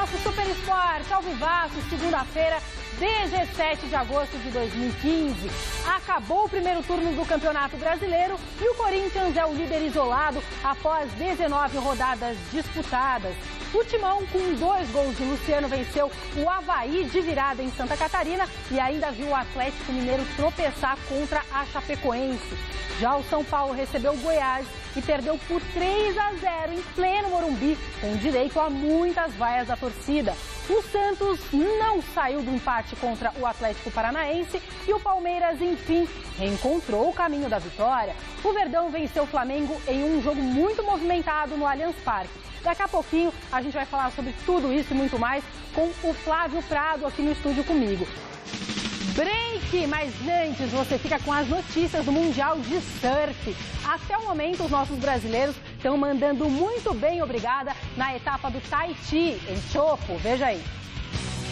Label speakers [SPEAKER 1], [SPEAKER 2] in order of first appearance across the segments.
[SPEAKER 1] nosso Super Esporte ao vivaço, segunda-feira, 17 de agosto de 2015. Acabou o primeiro turno do Campeonato Brasileiro e o Corinthians é o líder isolado após 19 rodadas disputadas. O Timão, com 2 gols de Luciano, venceu o Avaí de virada em Santa Catarina e ainda viu o Atlético Mineiro tropeçar contra a Chapecoense. Já o São Paulo recebeu o Goiás e perdeu por 3-0 em pleno Morumbi, com direito a muitas vaias da torcida. O Santos não saiu do empate contra o Atlético Paranaense e o Palmeiras, enfim, reencontrou o caminho da vitória. O Verdão venceu o Flamengo em um jogo muito movimentado no Allianz Parque. Daqui a pouquinho a gente vai falar sobre tudo isso e muito mais com o Flávio Prado aqui no estúdio comigo. Break, mas antes você fica com as notícias do Mundial de Surf. Até o momento, os nossos brasileiros estão mandando muito bem, obrigada, na etapa do Tahiti, em Chopo. Veja aí.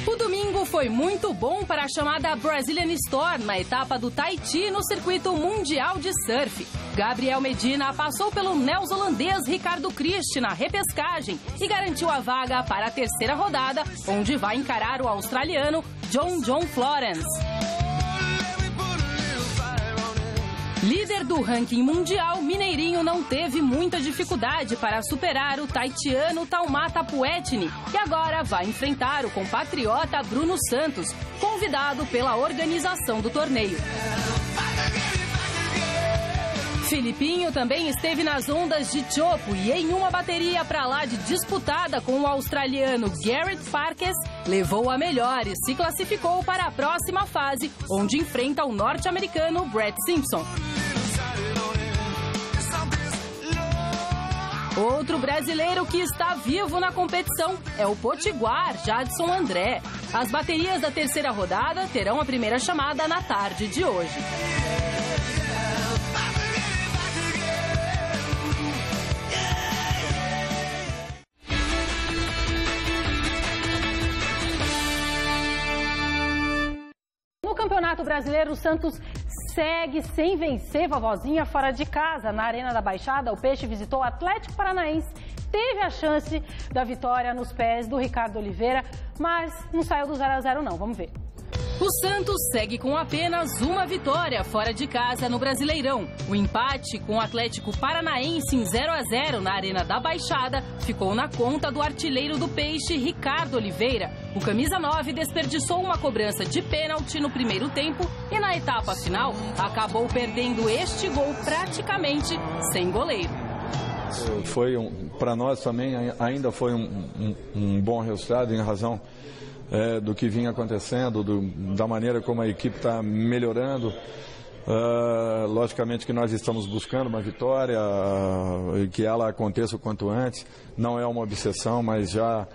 [SPEAKER 2] O domingo foi muito bom para a chamada Brazilian Storm na etapa do Tahiti no circuito mundial de surf. Gabriel Medina passou pelo neozelandês Ricardo Christie na repescagem e garantiu a vaga para a terceira rodada, onde vai encarar o australiano John Florence. Líder do ranking mundial, Mineirinho não teve muita dificuldade para superar o taitiano Taumata Puetini e agora vai enfrentar o compatriota Bruno Santos, convidado pela organização do torneio. Filipinho também esteve nas ondas de Chopo e em uma bateria para lá de disputada com o australiano Garrett Parkes, levou a melhor e se classificou para a próxima fase, onde enfrenta o norte-americano Brett Simpson. Outro brasileiro que está vivo na competição é o potiguar Jadson André. As baterias da terceira rodada terão a primeira chamada na tarde de hoje.
[SPEAKER 1] No Campeonato Brasileiro, o Santos segue sem vencer, vovozinha, fora de casa. Na Arena da Baixada, o Peixe visitou o Atlético Paranaense, teve a chance da vitória nos pés do Ricardo Oliveira, mas não saiu do 0-0 não, vamos ver.
[SPEAKER 2] O Santos segue com apenas uma vitória fora de casa no Brasileirão. O empate com o Atlético Paranaense em 0-0 na Arena da Baixada ficou na conta do artilheiro do Peixe, Ricardo Oliveira. O camisa 9 desperdiçou uma cobrança de pênalti no primeiro tempo e na etapa final acabou perdendo este gol praticamente sem goleiro.
[SPEAKER 3] Foi para nós também ainda foi um bom resultado em razão do que vinha acontecendo, da maneira como a equipe está melhorando. Logicamente que nós estamos buscando uma vitória e que ela aconteça o quanto antes. Não é uma obsessão, mas já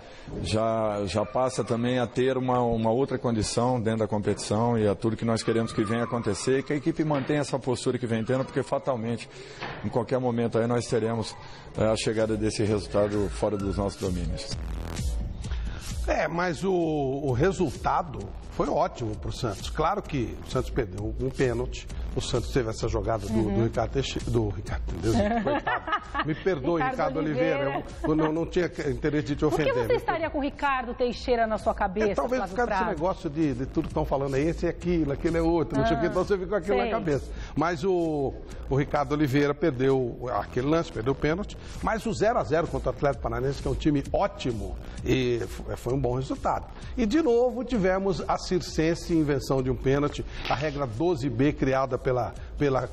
[SPEAKER 3] passa também a ter uma outra condição dentro da competição e é tudo que nós queremos que venha acontecer e que a equipe mantenha essa postura que vem tendo, porque fatalmente, em qualquer momento aí nós teremos a chegada desse resultado fora dos nossos domínios.
[SPEAKER 4] Mas o resultado foi ótimo para o Santos. Claro que o Santos perdeu um pênalti. O Santos teve essa jogada do Ricardo Teixeira. Coitado. Me perdoe, Ricardo Oliveira. Eu não tinha interesse de te ofender.
[SPEAKER 1] Por que você estaria com o Ricardo Teixeira na sua cabeça?
[SPEAKER 4] Talvez por causa desse negócio de tudo que estão falando aí, esse é aquilo, aquele é outro, não sei o que, então você fica com aquilo na cabeça. Mas o Ricardo Oliveira perdeu aquele lance, perdeu o pênalti, mas o 0-0 contra o Atlético Paranaense, que é um time ótimo, e foi um bom resultado. E de novo tivemos a circense invenção de um pênalti, a regra 12B criada pela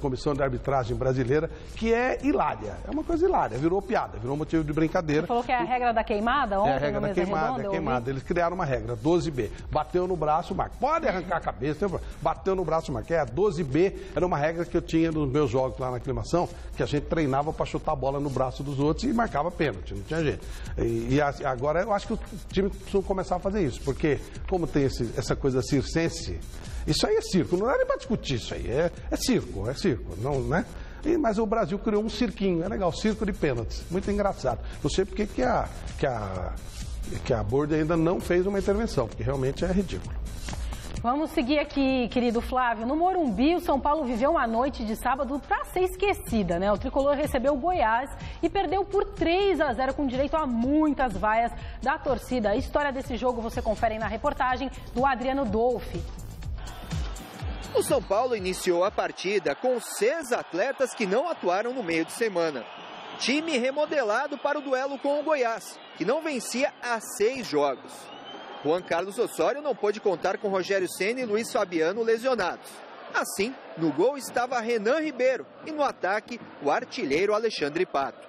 [SPEAKER 4] Comissão de Arbitragem Brasileira, que é hilária. É uma coisa hilária, virou piada, virou motivo de brincadeira.
[SPEAKER 1] Você falou que é a regra da queimada ontem,
[SPEAKER 4] a regra da queimada, Eles criaram uma regra, 12B. Bateu no braço, marca. Pode arrancar a cabeça, bateu no braço, marca. A 12B era uma regra que eu tinha nos meus jogos lá na aclimação, que a gente treinava para chutar a bola no braço dos outros e marcava pênalti, não tinha jeito. E agora eu acho que o time precisa começar a fazer isso, porque como tem essa coisa circense, isso aí é circo, não dá nem para discutir isso aí, é circo, não, né? Mas o Brasil criou um cirquinho, é legal, circo de pênaltis, muito engraçado. Não sei porque que a Board ainda não fez uma intervenção, porque realmente é ridículo.
[SPEAKER 1] Vamos seguir aqui, querido Flávio. No Morumbi, o São Paulo viveu uma noite de sábado para ser esquecida, né? O tricolor recebeu o Goiás e perdeu por 3-0 com direito a muitas vaias da torcida. A história desse jogo você confere na reportagem do Adriano Dolfi.
[SPEAKER 5] O São Paulo iniciou a partida com 6 atletas que não atuaram no meio de semana. Time remodelado para o duelo com o Goiás, que não vencia há 6 jogos. Juan Carlos Osório não pôde contar com Rogério Ceni e Luiz Fabiano lesionados. Assim, no gol estava Renan Ribeiro e no ataque o artilheiro Alexandre Pato.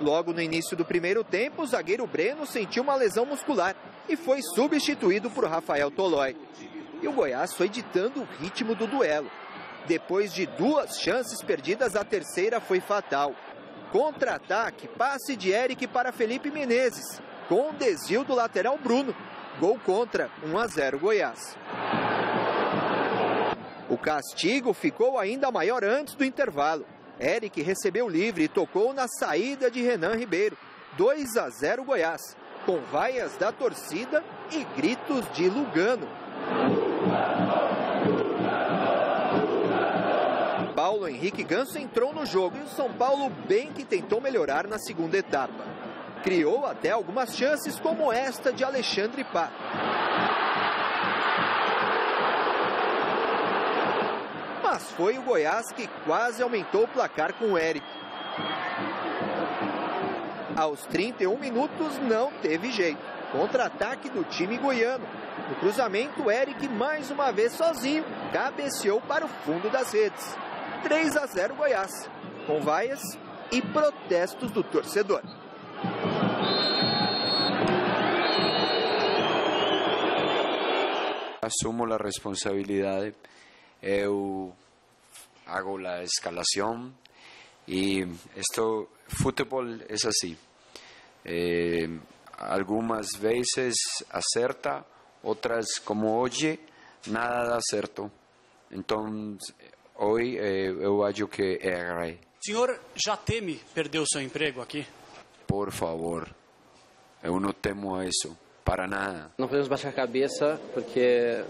[SPEAKER 5] Logo no início do primeiro tempo, o zagueiro Breno sentiu uma lesão muscular e foi substituído por Rafael Tolói. E o Goiás foi ditando o ritmo do duelo. Depois de 2 chances perdidas, a terceira foi fatal. Contra-ataque, passe de Eric para Felipe Menezes, com o desvio do lateral Bruno. Gol contra, 1-0 Goiás. O castigo ficou ainda maior antes do intervalo. Eric recebeu livre e tocou na saída de Renan Ribeiro. 2-0 Goiás, com vaias da torcida e gritos de Lugano. Paulo Henrique Ganso entrou no jogo e o São Paulo bem que tentou melhorar na segunda etapa. Criou até algumas chances como esta de Alexandre Pato. Mas foi o Goiás que quase aumentou o placar com o Eric. Aos 31 minutos não teve jeito. Contra-ataque do time goiano. No cruzamento, Eric mais uma vez sozinho cabeceou para o fundo das redes. 3-0 Goiás, com vaias e protestos do torcedor.
[SPEAKER 6] Assumo a responsabilidade, eu hago a escalação e futebol é assim. Algumas vezes acerta, outras como hoje, nada dá certo. Então, hoje eu acho que errei.
[SPEAKER 7] O senhor já teme perder o seu emprego aqui?
[SPEAKER 6] Por favor, eu não temo isso, para nada.
[SPEAKER 8] Não podemos baixar a cabeça, porque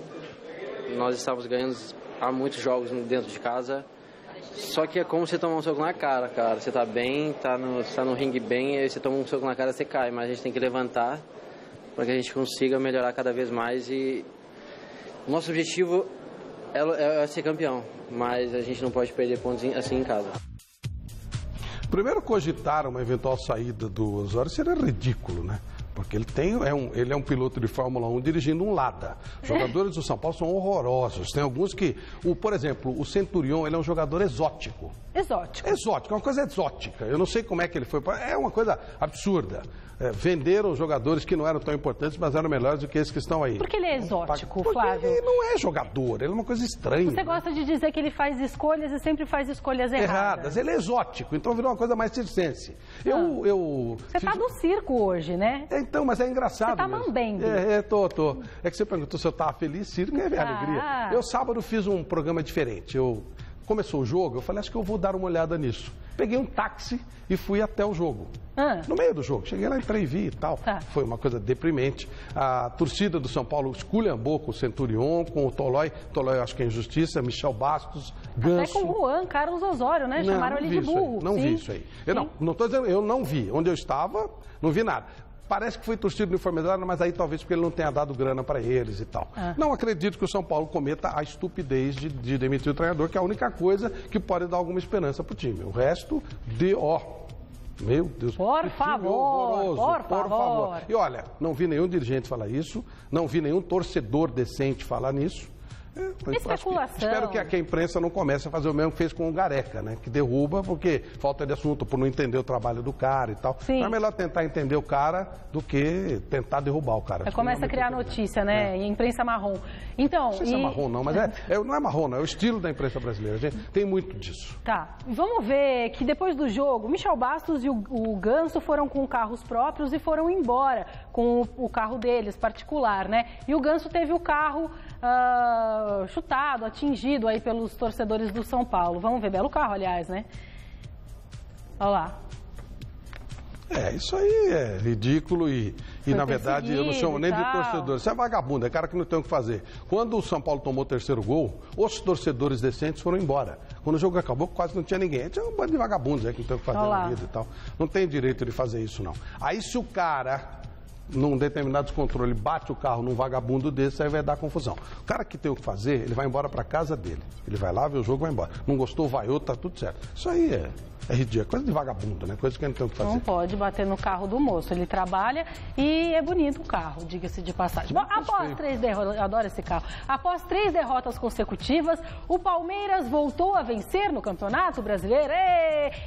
[SPEAKER 8] nós estávamos ganhando há muitos jogos dentro de casa. Só que é como você tomar um soco na cara, cara. Você tá bem, tá no ringue bem, e aí você toma um soco na cara, você cai. Mas a gente tem que levantar para que a gente consiga melhorar cada vez mais. E o nosso objetivo é ser campeão, mas a gente não pode perder pontos assim em casa.
[SPEAKER 4] Primeiro, cogitar uma eventual saída do Osório seria ridículo, né? Porque ele é um piloto de Fórmula 1 dirigindo um Lada. Os jogadores do São Paulo são horrorosos. Tem alguns que, por exemplo, o Centurion, ele é um jogador exótico.
[SPEAKER 1] Exótico.
[SPEAKER 4] Exótico, é uma coisa exótica. Eu não sei como é que ele foi. É uma coisa absurda. Venderam jogadores que não eram tão importantes, mas eram melhores do que esses que estão aí.
[SPEAKER 1] Por que ele é exótico,
[SPEAKER 4] porque
[SPEAKER 1] Flávio?
[SPEAKER 4] Ele não é jogador, ele é uma coisa estranha.
[SPEAKER 1] Você gosta de dizer que ele faz escolhas e sempre faz escolhas erradas.
[SPEAKER 4] Ele é exótico, então virou uma coisa mais circense.
[SPEAKER 1] Você está no circo hoje, né?
[SPEAKER 4] Então, mas é engraçado.
[SPEAKER 1] Você está mambembe.
[SPEAKER 4] Tô. É que você perguntou se eu estava feliz, circo é minha alegria. Eu sábado fiz um programa diferente. Começou o jogo, eu falei, acho que eu vou dar uma olhada nisso. Peguei um táxi e fui até o jogo. No meio do jogo. Cheguei lá, entrei e vi e tal. Foi uma coisa deprimente. A torcida do São Paulo esculhambou com o Centurion, com o Tolói. Tolói, eu acho que é injustiça. Michel Bastos, Ganso.
[SPEAKER 1] Até com o Juan Carlos Osório, né? Chamaram ele de burro.
[SPEAKER 4] Não vi isso aí. Não estou dizendo, eu não vi. Onde eu estava, não vi nada. Parece que foi torcido uniformizado, mas aí talvez porque ele não tenha dado grana para eles e tal. Não acredito que o São Paulo cometa a estupidez de demitir o treinador, que é a única coisa que pode dar alguma esperança para o time. O resto, meu Deus.
[SPEAKER 1] Por favor.
[SPEAKER 4] E olha, não vi nenhum dirigente falar isso, não vi nenhum torcedor decente falar nisso.
[SPEAKER 1] Especulação.
[SPEAKER 4] Espero que a imprensa não comece a fazer o mesmo que fez com o Gareca, né? Que derruba porque falta de assunto, por não entender o trabalho do cara e tal. Sim. É melhor tentar entender o cara do que tentar derrubar o cara.
[SPEAKER 1] Começa a criar notícia, né? E imprensa marrom. Então,
[SPEAKER 4] não sei se é marrom não, mas não é marrom não, é o estilo da imprensa brasileira. A gente tem muito disso.
[SPEAKER 1] Tá. Vamos ver que depois do jogo, Michel Bastos e o Ganso foram com carros próprios e foram embora com o carro deles, particular, né? E o Ganso teve o carro chutado, atingido aí pelos torcedores do São Paulo. Vamos ver, belo carro, aliás, né? Olha lá.
[SPEAKER 4] Isso aí é ridículo e na verdade, eu não chamo nem de torcedor. Isso é vagabundo, é cara que não tem o que fazer. Quando o São Paulo tomou o terceiro gol, os torcedores decentes foram embora. Quando o jogo acabou, quase não tinha ninguém. Tinha um bando de vagabundos que não tem o que fazer na vida e tal. Não tem direito de fazer isso, não. Aí se o cara, num determinado descontrole, bate o carro num vagabundo desse, aí vai dar confusão. O cara que tem o que fazer, ele vai embora para casa dele. Ele vai lá, vê o jogo, vai embora. Não gostou, vai outro, tá tudo certo. Isso aí é ridículo, coisa de vagabundo, né? Coisa que não tem o que fazer.
[SPEAKER 1] Não pode bater no carro do moço. Ele trabalha e é bonito o carro, diga-se de passagem. Bom, após 3 derrotas, eu adoro esse carro. Após 3 derrotas consecutivas, o Palmeiras voltou a vencer no Campeonato Brasileiro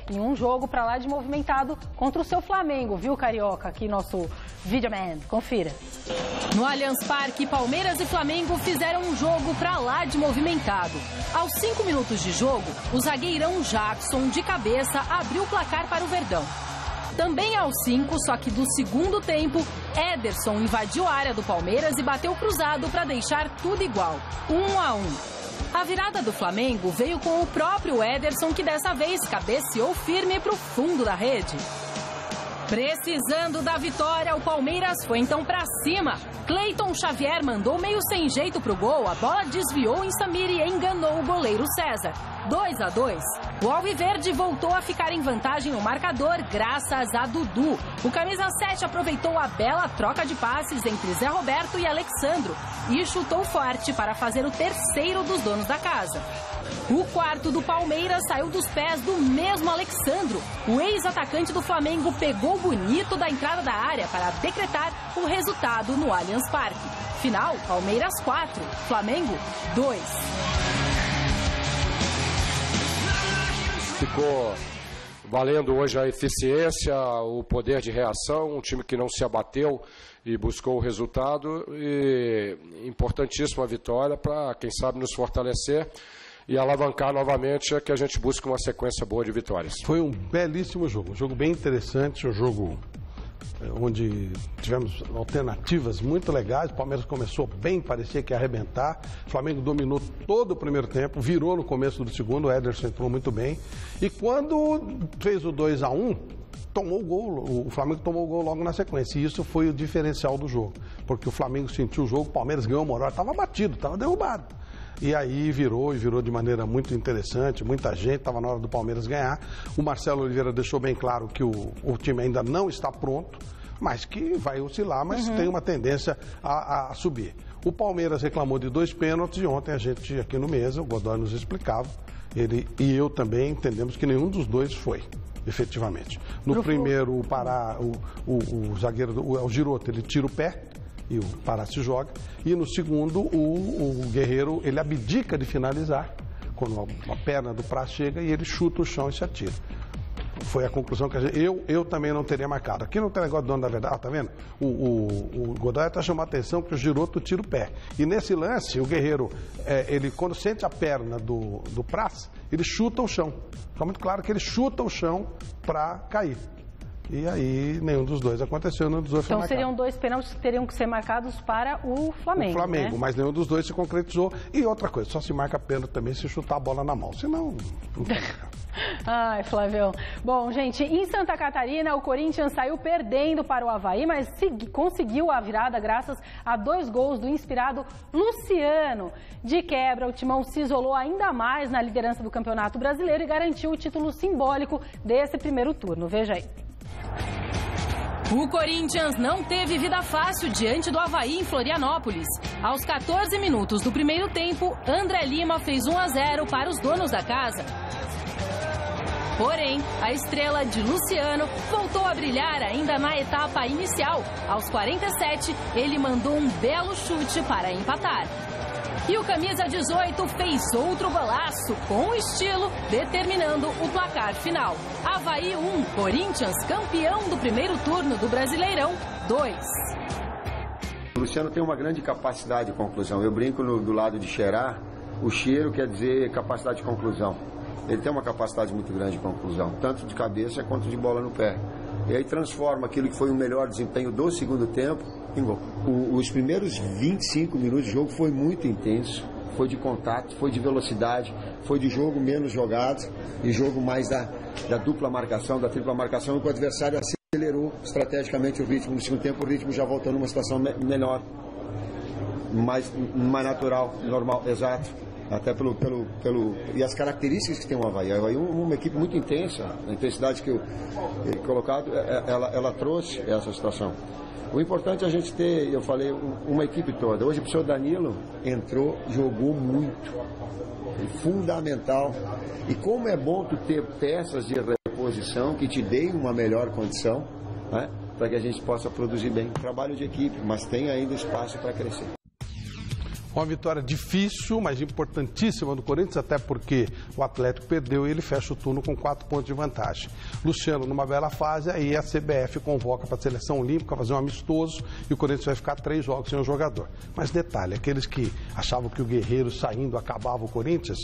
[SPEAKER 1] em um jogo pra lá de movimentado contra o seu Flamengo, viu, Carioca? Aqui nosso Videoman, confira.
[SPEAKER 2] No Allianz Parque, Palmeiras e Flamengo fizeram um jogo pra lá de movimentado. Aos 5 minutos de jogo, o zagueirão Jackson, de cabeça, abriu o placar para o Verdão. Também aos 5, só que do segundo tempo, Ederson invadiu a área do Palmeiras e bateu cruzado para deixar tudo igual, 1-1. A virada do Flamengo veio com o próprio Ederson, que dessa vez cabeceou firme para o fundo da rede. Precisando da vitória, o Palmeiras foi então pra cima. Cleiton Xavier mandou meio sem jeito pro gol, a bola desviou em Samir e enganou o goleiro César. 2-2. O Alviverde voltou a ficar em vantagem no marcador graças a Dudu. O camisa 7 aproveitou a bela troca de passes entre Zé Roberto e Alexandro e chutou forte para fazer o terceiro dos donos da casa. O quarto do Palmeiras saiu dos pés do mesmo Alexandro. O ex-atacante do Flamengo pegou bonito da entrada da área para decretar o resultado no Allianz Parque. Final, Palmeiras 4, Flamengo 2.
[SPEAKER 9] Ficou valendo hoje a eficiência, o poder de reação, um time que não se abateu e buscou o resultado. E importantíssima vitória para, quem sabe, nos fortalecer e alavancar novamente que a gente busque uma sequência boa de vitórias.
[SPEAKER 4] Foi um belíssimo jogo, um jogo bem interessante, um jogo onde tivemos alternativas muito legais. O Palmeiras começou bem, parecia que ia arrebentar. O Flamengo dominou todo o primeiro tempo, virou no começo do segundo, o Ederson entrou muito bem. E quando fez o 2-1, tomou o gol, o Flamengo tomou o gol logo na sequência. E isso foi o diferencial do jogo, porque o Flamengo sentiu o jogo, o Palmeiras ganhou uma hora, estava batido, estava derrubado. E aí virou de maneira muito interessante, muita gente, estava na hora do Palmeiras ganhar. O Marcelo Oliveira deixou bem claro que o time ainda não está pronto, mas que vai oscilar, mas tem uma tendência a subir. O Palmeiras reclamou de 2 pênaltis e ontem a gente aqui no Mesa, o Godoy nos explicava, ele e eu também entendemos que nenhum dos dois foi, efetivamente. No primeiro, o zagueiro, o Giroto, ele tira o pé e o Pará se joga. E no segundo, o Guerreiro, ele abdica de finalizar, quando a perna do Praz chega e ele chuta o chão e se atira. Foi a conclusão que eu também não teria marcado. Aqui não tem negócio de dono da verdade, tá vendo? O Godoy está chamando a atenção que o Giroto tira o pé. E nesse lance, o Guerreiro, ele quando sente a perna do Praz, ele chuta o chão. Fica muito claro que ele chuta o chão para cair. E aí, nenhum dos dois aconteceu, nenhum dos dois foi marcado.
[SPEAKER 1] Então, seriam 2 pênaltis que teriam que ser marcados para o Flamengo,
[SPEAKER 4] O Flamengo,
[SPEAKER 1] né?
[SPEAKER 4] Mas nenhum dos dois se concretizou. E outra coisa, só se marca pênalti também se chutar a bola na mão, senão não tem marcado.
[SPEAKER 1] Ai, Flavião. Bom, gente, em Santa Catarina, o Corinthians saiu perdendo para o Avaí, mas conseguiu a virada graças a 2 gols do inspirado Luciano. De quebra, o Timão se isolou ainda mais na liderança do Campeonato Brasileiro e garantiu o título simbólico desse primeiro turno. Veja aí.
[SPEAKER 2] O Corinthians não teve vida fácil diante do Avaí em Florianópolis. Aos 14 minutos do primeiro tempo, André Lima fez 1-0 para os donos da casa. Porém, a estrela de Luciano voltou a brilhar ainda na etapa inicial. Aos 47, ele mandou um belo chute para empatar. E o camisa 18 fez outro golaço com estilo, determinando o placar final. Avaí 1, Corinthians campeão do primeiro turno do Brasileirão 2.
[SPEAKER 10] O Luciano tem uma grande capacidade de conclusão. Eu brinco do lado de cheirar, o cheiro quer dizer capacidade de conclusão. Ele tem uma capacidade muito grande de conclusão, tanto de cabeça quanto de bola no pé. E aí transforma aquilo que foi o melhor desempenho do segundo tempo em gol. Os primeiros 25 minutos de jogo foi muito intenso, foi de contato, foi de velocidade, foi de jogo menos jogado e jogo mais da dupla marcação, da tripla marcação, que o adversário acelerou estrategicamente o ritmo. No segundo tempo, o ritmo já voltou numa situação melhor, mais natural, normal, exato. Até e as características que tem o Avaí. O Avaí é uma equipe muito intensa. A intensidade que eu colocado, ela trouxe essa situação. O importante é a gente ter, eu falei, uma equipe toda. Hoje o professor Danilo entrou, jogou muito. Foi fundamental. E como é bom tu ter peças de reposição que te deem uma melhor condição, né, para que a gente possa produzir bem. Trabalho de equipe, mas tem ainda espaço para crescer.
[SPEAKER 4] Uma vitória difícil, mas importantíssima do Corinthians, até porque o Atlético perdeu e ele fecha o turno com 4 pontos de vantagem. Luciano, numa bela fase, aí a CBF convoca para a seleção olímpica fazer um amistoso e o Corinthians vai ficar 3 jogos sem um jogador. Mas detalhe, aqueles que achavam que o Guerreiro saindo acabava o Corinthians,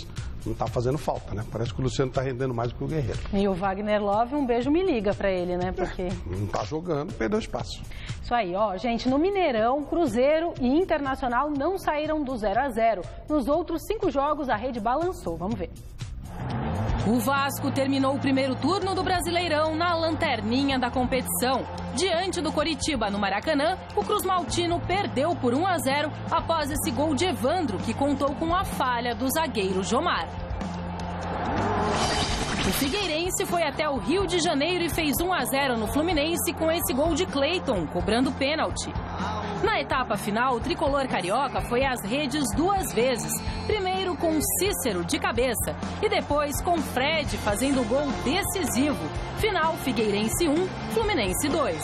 [SPEAKER 4] não está fazendo falta, né? Parece que o Luciano está rendendo mais do que o Guerreiro.
[SPEAKER 1] E o Wagner Love, um beijo me liga para ele, né? Porque
[SPEAKER 4] não está jogando, perdeu espaço.
[SPEAKER 1] Isso aí, ó, gente, no Mineirão, Cruzeiro e Internacional não saíram do 0-0. Nos outros 5 jogos, a rede balançou. Vamos ver.
[SPEAKER 2] O Vasco terminou o primeiro turno do Brasileirão na lanterninha da competição. Diante do Coritiba, no Maracanã, o Cruz Maltino perdeu por 1-0 após esse gol de Evandro, que contou com a falha do zagueiro Jomar. O Figueirense foi até o Rio de Janeiro e fez 1-0 no Fluminense com esse gol de Cleiton, cobrando pênalti. Na etapa final, o tricolor carioca foi às redes 2 vezes. Primeiro com Cícero de cabeça e depois com Fred fazendo o gol decisivo. Final, Figueirense 1, Fluminense 2.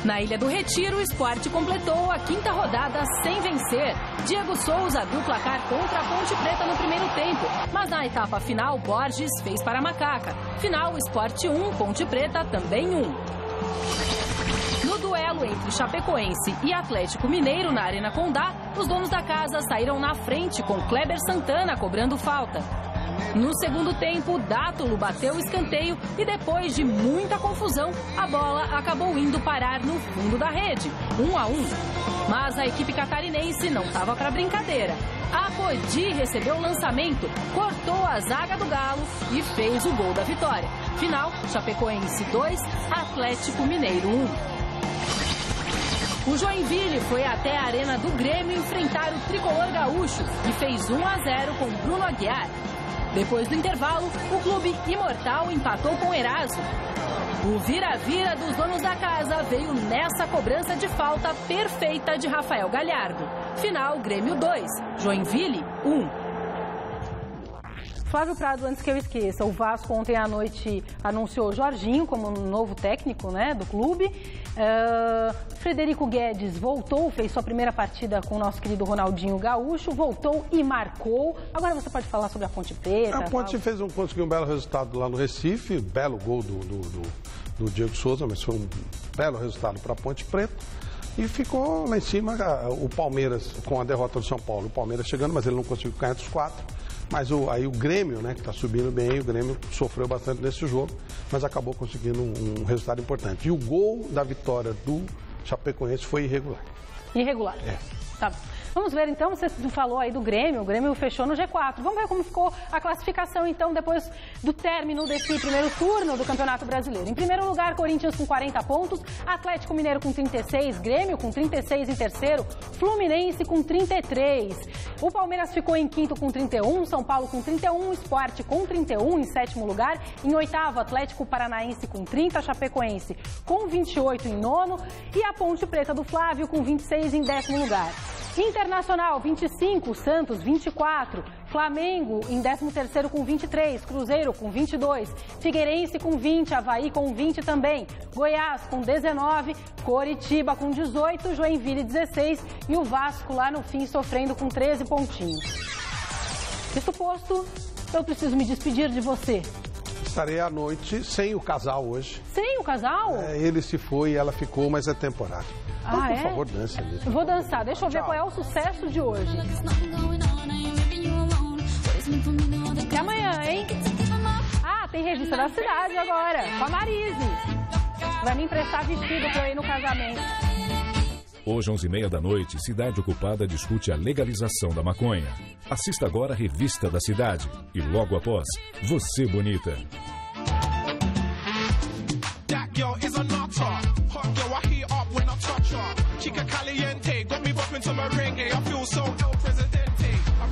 [SPEAKER 2] Na Ilha do Retiro, o Sport completou a 5ª rodada sem vencer. Diego Souza abriu o placar contra a Ponte Preta no primeiro tempo, mas na etapa final, Borges fez para a Macaca. Final, Sport 1, Ponte Preta também 1. No duelo entre Chapecoense e Atlético Mineiro na Arena Condá, os donos da casa saíram na frente com Kleber Santana cobrando falta. No segundo tempo, Dátulo bateu o escanteio e depois de muita confusão, a bola acabou indo parar no fundo da rede, 1-1. Mas a equipe catarinense não estava para brincadeira. Apodi recebeu o lançamento, cortou a zaga do Galo e fez o gol da vitória. Final, Chapecoense 2, Atlético Mineiro 1. O Joinville foi até a Arena do Grêmio enfrentar o tricolor gaúcho e fez 1-0 com Bruno Aguiar. Depois do intervalo, o clube imortal empatou com o Eraso. O vira-vira dos donos da casa veio nessa cobrança de falta perfeita de Rafael Galhardo. Final, Grêmio 2, Joinville 1.
[SPEAKER 1] Flávio Prado, antes que eu esqueça, o Vasco ontem à noite anunciou Jorginho como novo técnico, né, do clube. Frederico Guedes voltou, fez sua primeira partida com o nosso querido Ronaldinho Gaúcho, voltou e marcou. Agora você pode falar sobre a Ponte Preta.
[SPEAKER 4] A Ponte conseguiu um belo resultado lá no Recife, belo gol do Diego Souza, mas foi um belo resultado para a Ponte Preta. E ficou lá em cima o Palmeiras, com a derrota do São Paulo. O Palmeiras chegando, mas ele não conseguiu ganhar dos 4. Mas aí o Grêmio, né, que está subindo bem, o Grêmio sofreu bastante nesse jogo, mas acabou conseguindo um resultado importante. E o gol da vitória do Chapecoense foi irregular.
[SPEAKER 1] Irregular? É. Tá bom. Vamos ver então, você falou aí do Grêmio, o Grêmio fechou no G4. Vamos ver como ficou a classificação então depois do término desse primeiro turno do Campeonato Brasileiro. Em primeiro lugar, Corinthians com 40 pontos, Atlético Mineiro com 36, Grêmio com 36 em terceiro, Fluminense com 33. O Palmeiras ficou em quinto com 31, São Paulo com 31, Sport com 31 em sétimo lugar. Em oitavo, Atlético Paranaense com 30, Chapecoense com 28 em nono e a Ponte Preta do Flávio com 26 em décimo lugar. Internacional, 25, Santos, 24, Flamengo em 13º com 23, Cruzeiro com 22, Figueirense com 20, Avaí com 20 também, Goiás com 19, Coritiba com 18, Joinville 16 e o Vasco lá no fim sofrendo com 13 pontinhos. Isso posto, eu preciso me despedir de você.
[SPEAKER 4] Estarei à noite sem o casal hoje.
[SPEAKER 1] Sem o casal?
[SPEAKER 4] Ele se foi e ela ficou, mas é temporário.
[SPEAKER 1] Ah,
[SPEAKER 4] por favor, dance.
[SPEAKER 1] Eu vou dançar. Deixa eu ver qual é o sucesso de hoje. Até amanhã, hein? Ah, tem Revista da Cidade agora, com a Marise. Vai me emprestar vestido pra eu ir no casamento.
[SPEAKER 11] Hoje, 11h30 da noite, Cidade Ocupada discute a legalização da maconha. Assista agora a Revista da Cidade. E logo após, Você Bonita.
[SPEAKER 12] chica caliente, got me bopping to merengue. I feel so